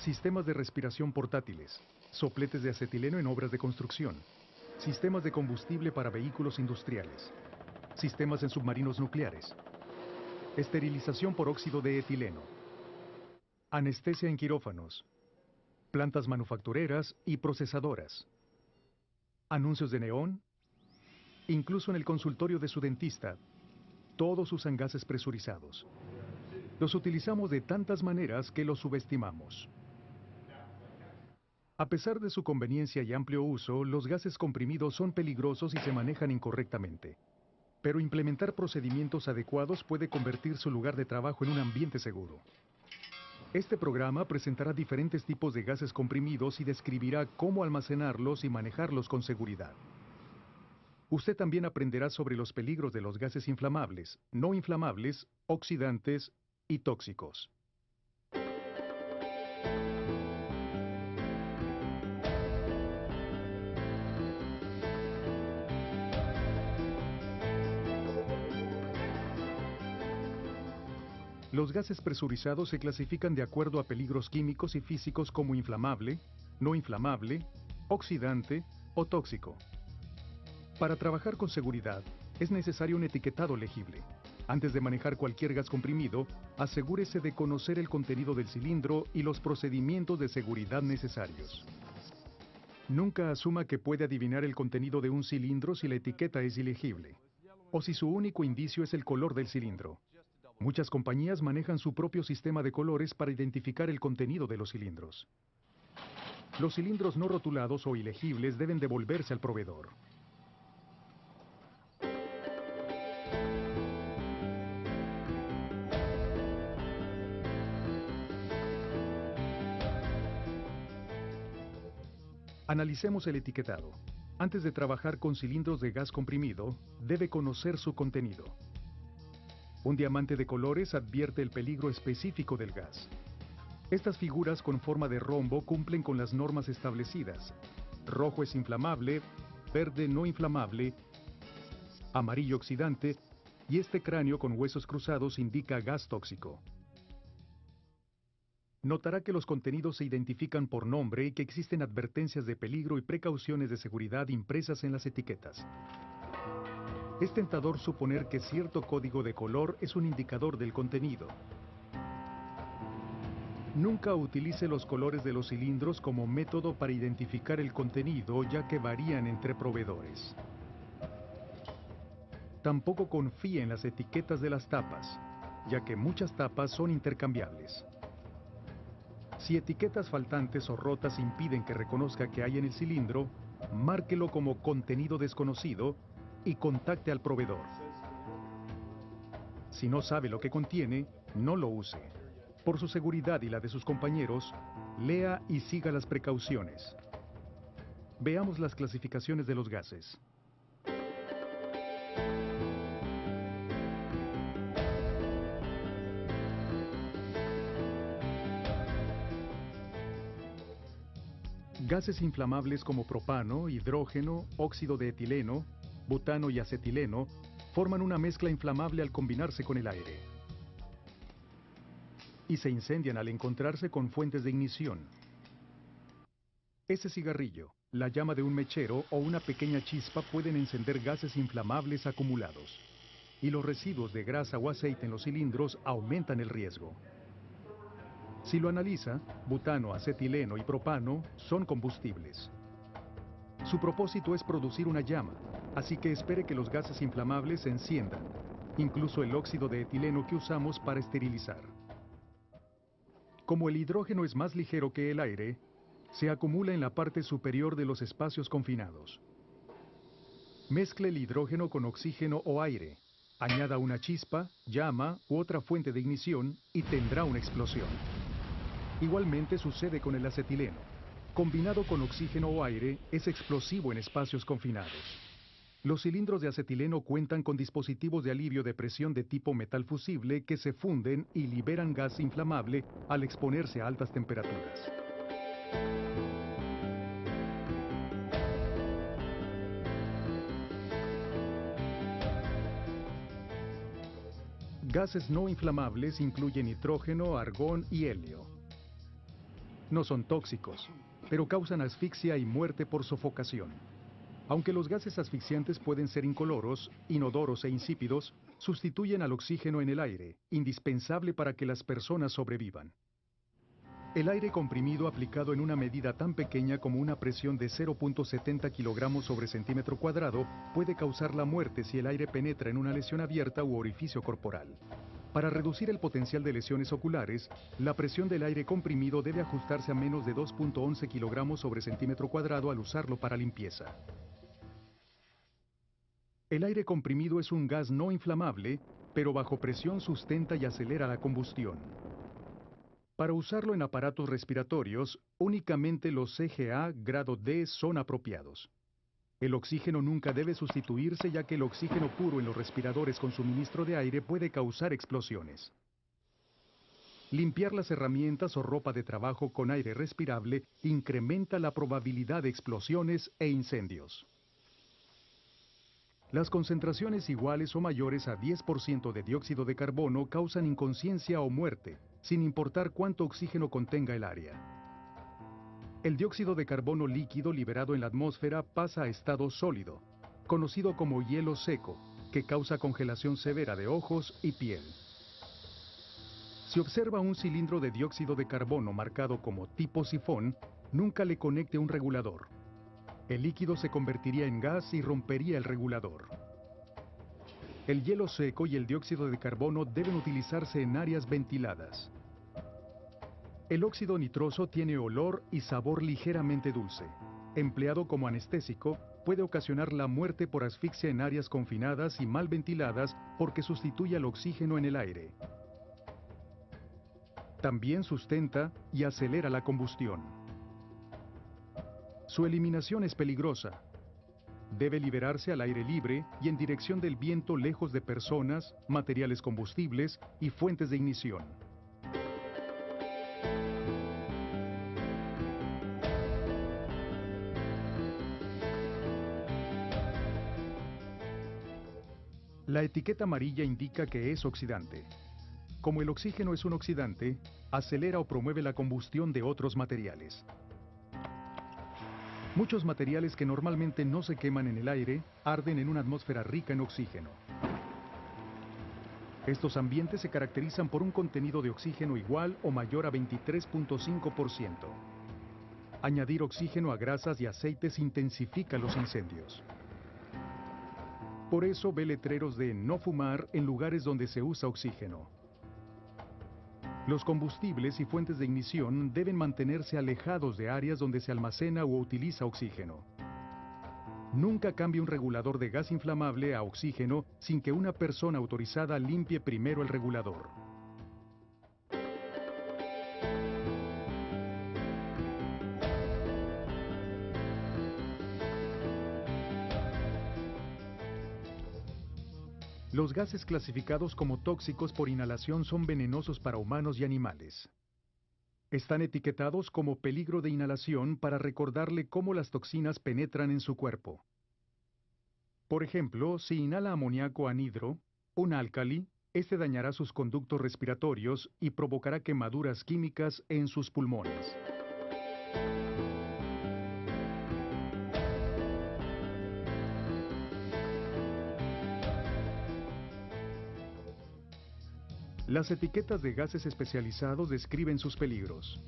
Sistemas de respiración portátiles, sopletes de acetileno en obras de construcción, sistemas de combustible para vehículos industriales, sistemas en submarinos nucleares, esterilización por óxido de etileno, anestesia en quirófanos, plantas manufactureras y procesadoras, anuncios de neón, incluso en el consultorio de su dentista, todos usan gases presurizados. Los utilizamos de tantas maneras que los subestimamos. A pesar de su conveniencia y amplio uso, los gases comprimidos son peligrosos y se manejan incorrectamente. Pero implementar procedimientos adecuados puede convertir su lugar de trabajo en un ambiente seguro. Este programa presentará diferentes tipos de gases comprimidos y describirá cómo almacenarlos y manejarlos con seguridad. Usted también aprenderá sobre los peligros de los gases inflamables, no inflamables, oxidantes y tóxicos. Los gases presurizados se clasifican de acuerdo a peligros químicos y físicos como inflamable, no inflamable, oxidante o tóxico. Para trabajar con seguridad, es necesario un etiquetado legible. Antes de manejar cualquier gas comprimido, asegúrese de conocer el contenido del cilindro y los procedimientos de seguridad necesarios. Nunca asuma que puede adivinar el contenido de un cilindro si la etiqueta es ilegible, o si su único indicio es el color del cilindro. Muchas compañías manejan su propio sistema de colores para identificar el contenido de los cilindros. Los cilindros no rotulados o ilegibles deben devolverse al proveedor. Analicemos el etiquetado. Antes de trabajar con cilindros de gas comprimido, debe conocer su contenido. Un diamante de colores advierte el peligro específico del gas. Estas figuras con forma de rombo cumplen con las normas establecidas. Rojo es inflamable, verde no inflamable, amarillo oxidante, y este cráneo con huesos cruzados indica gas tóxico. Notará que los contenidos se identifican por nombre y que existen advertencias de peligro y precauciones de seguridad impresas en las etiquetas. Es tentador suponer que cierto código de color es un indicador del contenido. Nunca utilice los colores de los cilindros como método para identificar el contenido, ya que varían entre proveedores. Tampoco confíe en las etiquetas de las tapas, ya que muchas tapas son intercambiables. Si etiquetas faltantes o rotas impiden que reconozca qué hay en el cilindro, márquelo como contenido desconocido y contacte al proveedor. Si no sabe lo que contiene, no lo use. Por su seguridad y la de sus compañeros, lea y siga las precauciones. Veamos las clasificaciones de los gases. Gases inflamables como propano, hidrógeno, óxido de etileno, butano y acetileno forman una mezcla inflamable al combinarse con el aire. Y se incendian al encontrarse con fuentes de ignición. Ese cigarrillo, la llama de un mechero o una pequeña chispa pueden encender gases inflamables acumulados. Y los residuos de grasa o aceite en los cilindros aumentan el riesgo. Si lo analiza, butano, acetileno y propano son combustibles. Su propósito es producir una llama, así que espere que los gases inflamables se enciendan, incluso el óxido de etileno que usamos para esterilizar. Como el hidrógeno es más ligero que el aire, se acumula en la parte superior de los espacios confinados. Mezcle el hidrógeno con oxígeno o aire, añada una chispa, llama u otra fuente de ignición y tendrá una explosión. Igualmente sucede con el acetileno. Combinado con oxígeno o aire, es explosivo en espacios confinados. Los cilindros de acetileno cuentan con dispositivos de alivio de presión de tipo metal fusible que se funden y liberan gas inflamable al exponerse a altas temperaturas. Gases no inflamables incluyen nitrógeno, argón y helio. No son tóxicos, pero causan asfixia y muerte por sofocación. Aunque los gases asfixiantes pueden ser incoloros, inodoros e insípidos, sustituyen al oxígeno en el aire, indispensable para que las personas sobrevivan. El aire comprimido aplicado en una medida tan pequeña como una presión de 0.70 kilogramos sobre centímetro cuadrado puede causar la muerte si el aire penetra en una lesión abierta u orificio corporal. Para reducir el potencial de lesiones oculares, la presión del aire comprimido debe ajustarse a menos de 2.11 kilogramos sobre centímetro cuadrado al usarlo para limpieza. El aire comprimido es un gas no inflamable, pero bajo presión sustenta y acelera la combustión. Para usarlo en aparatos respiratorios, únicamente los CGA grado D son apropiados. El oxígeno nunca debe sustituirse, ya que el oxígeno puro en los respiradores con suministro de aire puede causar explosiones. Limpiar las herramientas o ropa de trabajo con aire respirable incrementa la probabilidad de explosiones e incendios. Las concentraciones iguales o mayores a 10% de dióxido de carbono causan inconsciencia o muerte, sin importar cuánto oxígeno contenga el área. El dióxido de carbono líquido liberado en la atmósfera pasa a estado sólido, conocido como hielo seco, que causa congelación severa de ojos y piel. Si observa un cilindro de dióxido de carbono marcado como tipo sifón, nunca le conecte un regulador. El líquido se convertiría en gas y rompería el regulador. El hielo seco y el dióxido de carbono deben utilizarse en áreas ventiladas. El óxido nitroso tiene olor y sabor ligeramente dulce. Empleado como anestésico, puede ocasionar la muerte por asfixia en áreas confinadas y mal ventiladas porque sustituye al oxígeno en el aire. También sustenta y acelera la combustión. Su eliminación es peligrosa. Debe liberarse al aire libre y en dirección del viento, lejos de personas, materiales combustibles y fuentes de ignición. La etiqueta amarilla indica que es oxidante. Como el oxígeno es un oxidante, acelera o promueve la combustión de otros materiales. Muchos materiales que normalmente no se queman en el aire arden en una atmósfera rica en oxígeno. Estos ambientes se caracterizan por un contenido de oxígeno igual o mayor a 23.5%. Añadir oxígeno a grasas y aceites intensifica los incendios. Por eso ve letreros de no fumar en lugares donde se usa oxígeno. Los combustibles y fuentes de ignición deben mantenerse alejados de áreas donde se almacena o utiliza oxígeno. Nunca cambie un regulador de gas inflamable a oxígeno sin que una persona autorizada limpie primero el regulador. Los gases clasificados como tóxicos por inhalación son venenosos para humanos y animales. Están etiquetados como peligro de inhalación para recordarle cómo las toxinas penetran en su cuerpo. Por ejemplo, si inhala amoníaco anhidro, un álcali, este dañará sus conductos respiratorios y provocará quemaduras químicas en sus pulmones. Las etiquetas de gases especializados describen sus peligros.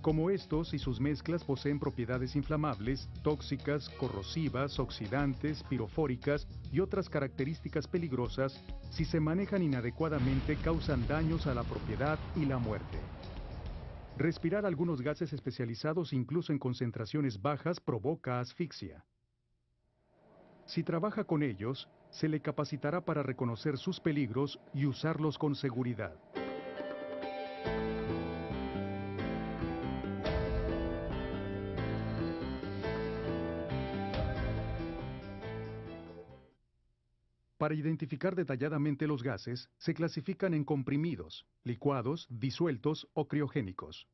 Como estos y sus mezclas poseen propiedades inflamables, tóxicas, corrosivas, oxidantes, pirofóricas y otras características peligrosas, si se manejan inadecuadamente causan daños a la propiedad y la muerte. Respirar algunos gases especializados incluso en concentraciones bajas provoca asfixia. Si trabaja con ellos, se le capacitará para reconocer sus peligros y usarlos con seguridad. Para identificar detalladamente los gases, se clasifican en comprimidos, licuados, disueltos o criogénicos.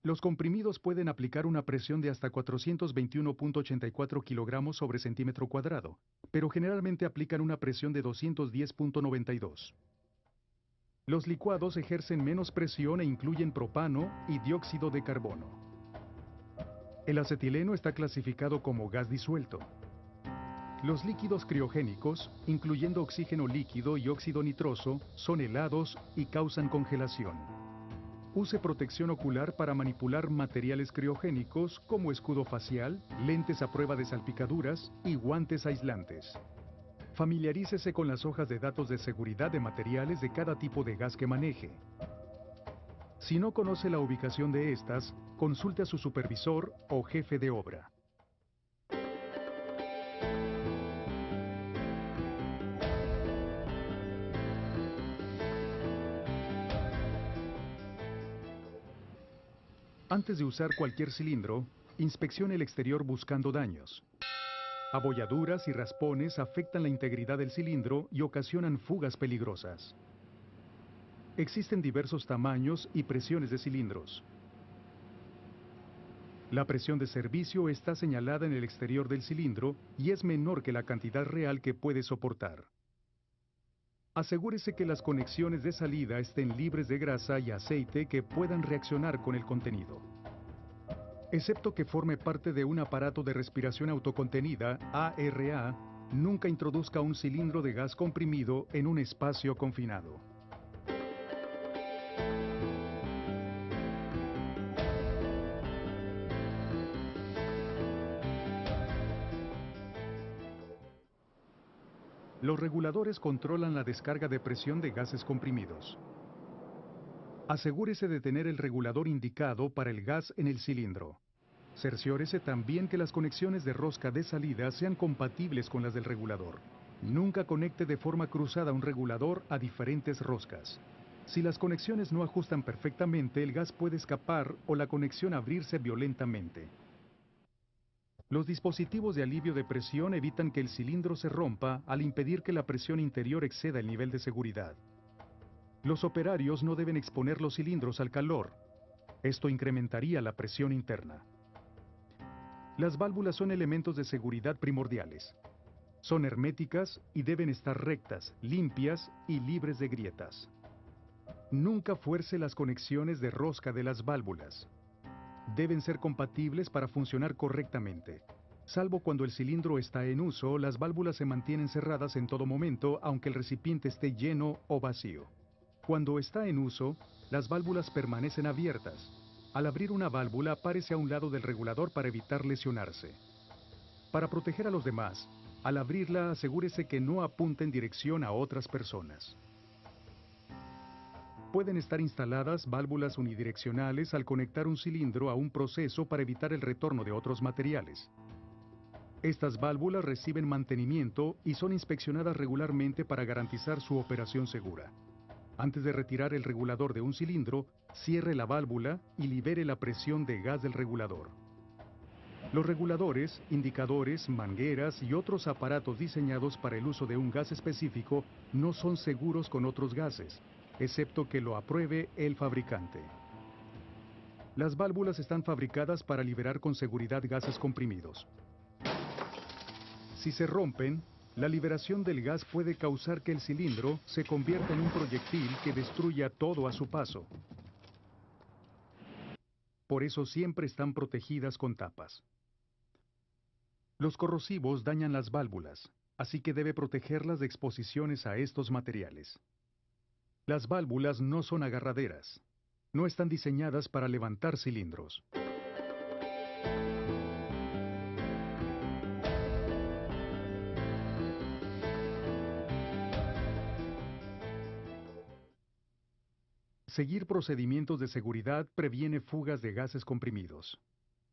Los comprimidos pueden aplicar una presión de hasta 421.84 kilogramos sobre centímetro cuadrado, pero generalmente aplican una presión de 210.92. Los licuados ejercen menos presión e incluyen propano y dióxido de carbono. El acetileno está clasificado como gas disuelto. Los líquidos criogénicos, incluyendo oxígeno líquido y óxido nitroso, son helados y causan congelación. Use protección ocular para manipular materiales criogénicos como escudo facial, lentes a prueba de salpicaduras y guantes aislantes. Familiarícese con las hojas de datos de seguridad de materiales de cada tipo de gas que maneje. Si no conoce la ubicación de estas, consulte a su supervisor o jefe de obra. Antes de usar cualquier cilindro, inspeccione el exterior buscando daños. Abolladuras y raspones afectan la integridad del cilindro y ocasionan fugas peligrosas. Existen diversos tamaños y presiones de cilindros. La presión de servicio está señalada en el exterior del cilindro y es menor que la cantidad real que puede soportar. Asegúrese que las conexiones de salida estén libres de grasa y aceite que puedan reaccionar con el contenido. Excepto que forme parte de un aparato de respiración autocontenida, ARA, nunca introduzca un cilindro de gas comprimido en un espacio confinado. Los reguladores controlan la descarga de presión de gases comprimidos. Asegúrese de tener el regulador indicado para el gas en el cilindro. Cerciórese también que las conexiones de rosca de salida sean compatibles con las del regulador. Nunca conecte de forma cruzada un regulador a diferentes roscas. Si las conexiones no ajustan perfectamente, el gas puede escapar o la conexión abrirse violentamente. Los dispositivos de alivio de presión evitan que el cilindro se rompa al impedir que la presión interior exceda el nivel de seguridad. Los operarios no deben exponer los cilindros al calor. Esto incrementaría la presión interna. Las válvulas son elementos de seguridad primordiales. Son herméticas y deben estar rectas, limpias y libres de grietas. Nunca fuerce las conexiones de rosca de las válvulas. Deben ser compatibles para funcionar correctamente. Salvo cuando el cilindro está en uso, las válvulas se mantienen cerradas en todo momento, aunque el recipiente esté lleno o vacío. Cuando está en uso, las válvulas permanecen abiertas. Al abrir una válvula, párese a un lado del regulador para evitar lesionarse. Para proteger a los demás, al abrirla, asegúrese que no apunte en dirección a otras personas. Pueden estar instaladas válvulas unidireccionales al conectar un cilindro a un proceso para evitar el retorno de otros materiales. Estas válvulas reciben mantenimiento y son inspeccionadas regularmente para garantizar su operación segura. Antes de retirar el regulador de un cilindro, cierre la válvula y libere la presión de gas del regulador. Los reguladores, indicadores, mangueras y otros aparatos diseñados para el uso de un gas específico no son seguros con otros gases, excepto que lo apruebe el fabricante. Las válvulas están fabricadas para liberar con seguridad gases comprimidos. Si se rompen, la liberación del gas puede causar que el cilindro se convierta en un proyectil que destruya todo a su paso. Por eso siempre están protegidas con tapas. Los corrosivos dañan las válvulas, así que debe protegerlas de exposiciones a estos materiales. Las válvulas no son agarraderas. No están diseñadas para levantar cilindros. Seguir procedimientos de seguridad previene fugas de gases comprimidos.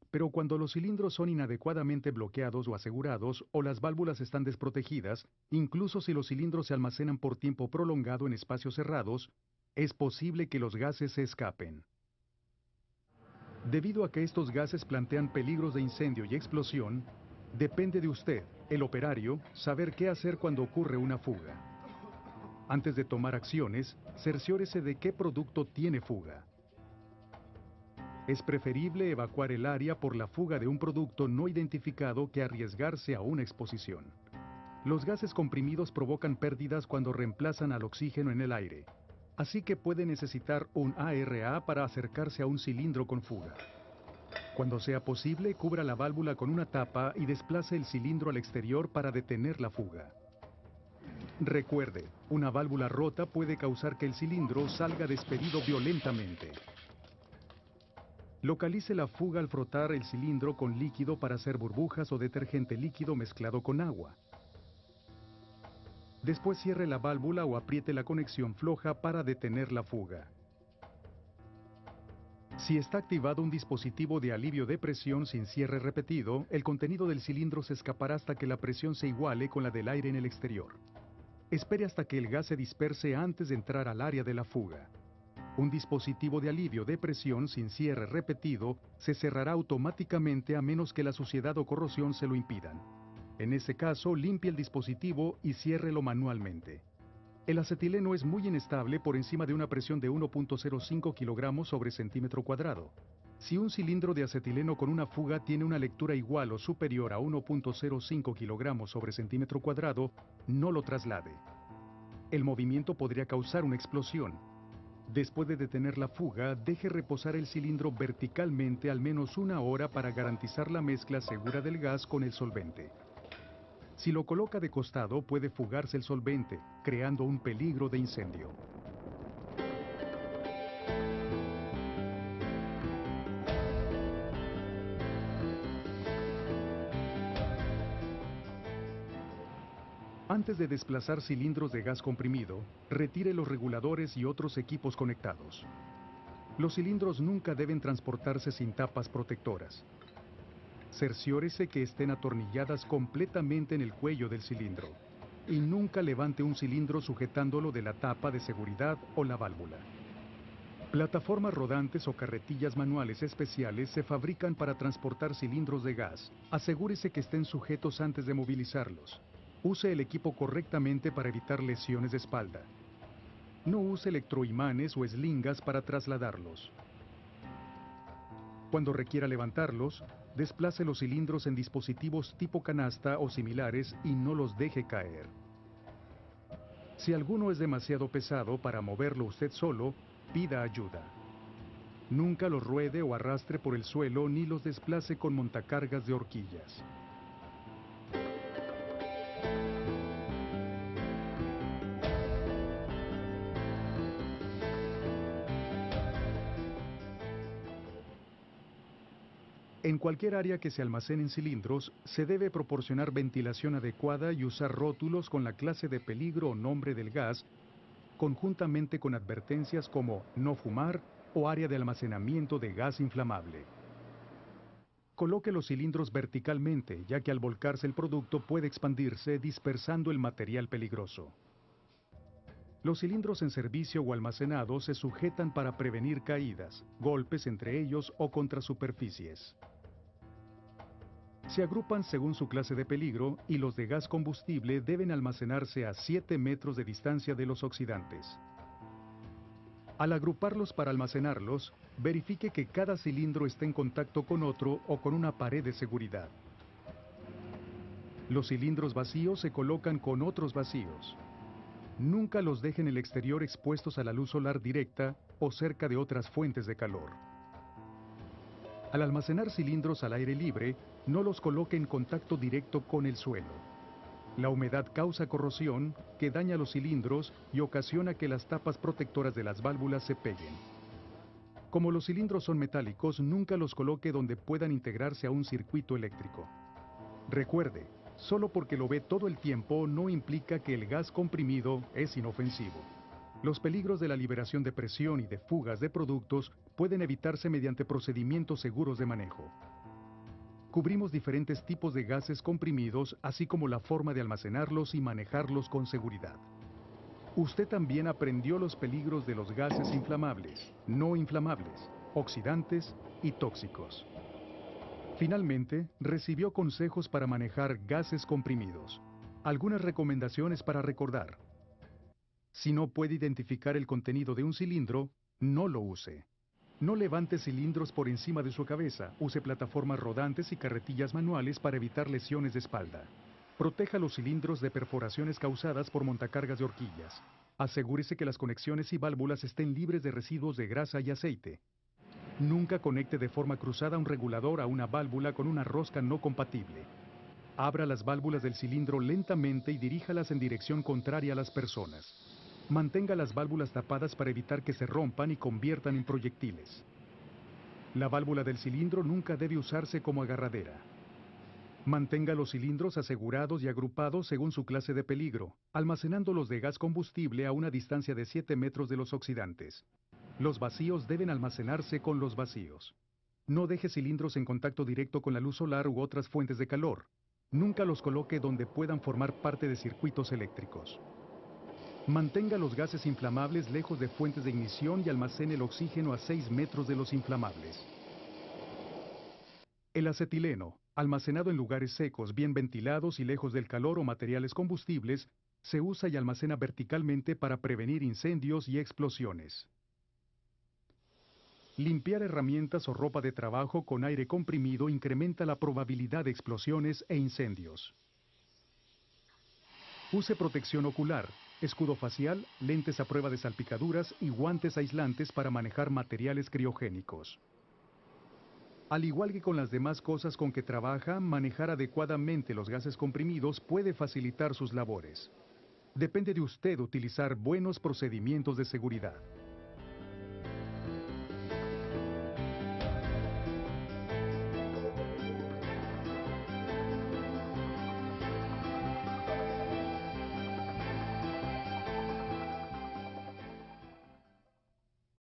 Pero cuando los cilindros son inadecuadamente bloqueados o asegurados o las válvulas están desprotegidas, incluso si los cilindros se almacenan por tiempo prolongado en espacios cerrados, es posible que los gases se escapen. Debido a que estos gases plantean peligros de incendio y explosión, depende de usted, el operario, saber qué hacer cuando ocurre una fuga. Antes de tomar acciones, cerciórese de qué producto tiene fuga. Es preferible evacuar el área por la fuga de un producto no identificado que arriesgarse a una exposición. Los gases comprimidos provocan pérdidas cuando reemplazan al oxígeno en el aire. así que puede necesitar un ARA para acercarse a un cilindro con fuga. Cuando sea posible, cubra la válvula con una tapa y desplace el cilindro al exterior para detener la fuga. Recuerde, una válvula rota puede causar que el cilindro salga despedido violentamente. Localice la fuga al frotar el cilindro con líquido para hacer burbujas o detergente líquido mezclado con agua. Después cierre la válvula o apriete la conexión floja para detener la fuga. Si está activado un dispositivo de alivio de presión sin cierre repetido, el contenido del cilindro se escapará hasta que la presión se iguale con la del aire en el exterior. Espere hasta que el gas se disperse antes de entrar al área de la fuga. Un dispositivo de alivio de presión sin cierre repetido se cerrará automáticamente a menos que la suciedad o corrosión se lo impidan. En ese caso, limpie el dispositivo y ciérrelo manualmente. El acetileno es muy inestable por encima de una presión de 1.05 kilogramos sobre centímetro cuadrado. Si un cilindro de acetileno con una fuga tiene una lectura igual o superior a 1.05 kilogramos sobre centímetro cuadrado, no lo traslade. El movimiento podría causar una explosión. Después de detener la fuga, deje reposar el cilindro verticalmente al menos una hora para garantizar la mezcla segura del gas con el solvente. Si lo coloca de costado, puede fugarse el solvente, creando un peligro de incendio. Antes de desplazar cilindros de gas comprimido, retire los reguladores y otros equipos conectados. Los cilindros nunca deben transportarse sin tapas protectoras. Cerciórese que estén atornilladas completamente en el cuello del cilindro. Y nunca levante un cilindro sujetándolo de la tapa de seguridad o la válvula. Plataformas rodantes o carretillas manuales especiales se fabrican para transportar cilindros de gas. Asegúrese que estén sujetos antes de movilizarlos. Use el equipo correctamente para evitar lesiones de espalda. No use electroimanes o eslingas para trasladarlos. Cuando requiera levantarlos, desplace los cilindros en dispositivos tipo canasta o similares y no los deje caer. Si alguno es demasiado pesado para moverlo usted solo, pida ayuda. Nunca los ruede o arrastre por el suelo ni los desplace con montacargas de horquillas. En cualquier área que se almacenen cilindros, se debe proporcionar ventilación adecuada y usar rótulos con la clase de peligro o nombre del gas, conjuntamente con advertencias como no fumar o área de almacenamiento de gas inflamable. Coloque los cilindros verticalmente, ya que al volcarse el producto puede expandirse dispersando el material peligroso. Los cilindros en servicio o almacenados se sujetan para prevenir caídas, golpes entre ellos o contra superficies. Se agrupan según su clase de peligro y los de gas combustible deben almacenarse a 7 metros de distancia de los oxidantes. Al agruparlos para almacenarlos, verifique que cada cilindro esté en contacto con otro o con una pared de seguridad. Los cilindros vacíos se colocan con otros vacíos. Nunca los deje en el exterior expuestos a la luz solar directa o cerca de otras fuentes de calor. Al almacenar cilindros al aire libre, no los coloque en contacto directo con el suelo. La humedad causa corrosión que daña los cilindros y ocasiona que las tapas protectoras de las válvulas se peguen. Como los cilindros son metálicos, nunca los coloque donde puedan integrarse a un circuito eléctrico. Recuerde, solo porque lo ve todo el tiempo no implica que el gas comprimido es inofensivo. Los peligros de la liberación de presión y de fugas de productos pueden evitarse mediante procedimientos seguros de manejo. Cubrimos diferentes tipos de gases comprimidos, así como la forma de almacenarlos y manejarlos con seguridad. Usted también aprendió los peligros de los gases inflamables, no inflamables, oxidantes y tóxicos. Finalmente, recibió consejos para manejar gases comprimidos. Algunas recomendaciones para recordar. Si no puede identificar el contenido de un cilindro, no lo use. No levante cilindros por encima de su cabeza. Use plataformas rodantes y carretillas manuales para evitar lesiones de espalda. Proteja los cilindros de perforaciones causadas por montacargas de horquillas. Asegúrese que las conexiones y válvulas estén libres de residuos de grasa y aceite. Nunca conecte de forma cruzada un regulador a una válvula con una rosca no compatible. Abra las válvulas del cilindro lentamente y diríjalas en dirección contraria a las personas. Mantenga las válvulas tapadas para evitar que se rompan y conviertan en proyectiles. La válvula del cilindro nunca debe usarse como agarradera. Mantenga los cilindros asegurados y agrupados según su clase de peligro, almacenándolos de gas combustible a una distancia de 7 metros de los oxidantes. Los vacíos deben almacenarse con los vacíos. No deje cilindros en contacto directo con la luz solar u otras fuentes de calor. Nunca los coloque donde puedan formar parte de circuitos eléctricos. Mantenga los gases inflamables lejos de fuentes de ignición y almacene el oxígeno a 6 metros de los inflamables. El acetileno, almacenado en lugares secos, bien ventilados y lejos del calor o materiales combustibles, se usa y almacena verticalmente para prevenir incendios y explosiones. Limpiar herramientas o ropa de trabajo con aire comprimido incrementa la probabilidad de explosiones e incendios. Use protección ocular, escudo facial, lentes a prueba de salpicaduras y guantes aislantes para manejar materiales criogénicos. Al igual que con las demás cosas con que trabaja, manejar adecuadamente los gases comprimidos puede facilitar sus labores. Depende de usted utilizar buenos procedimientos de seguridad.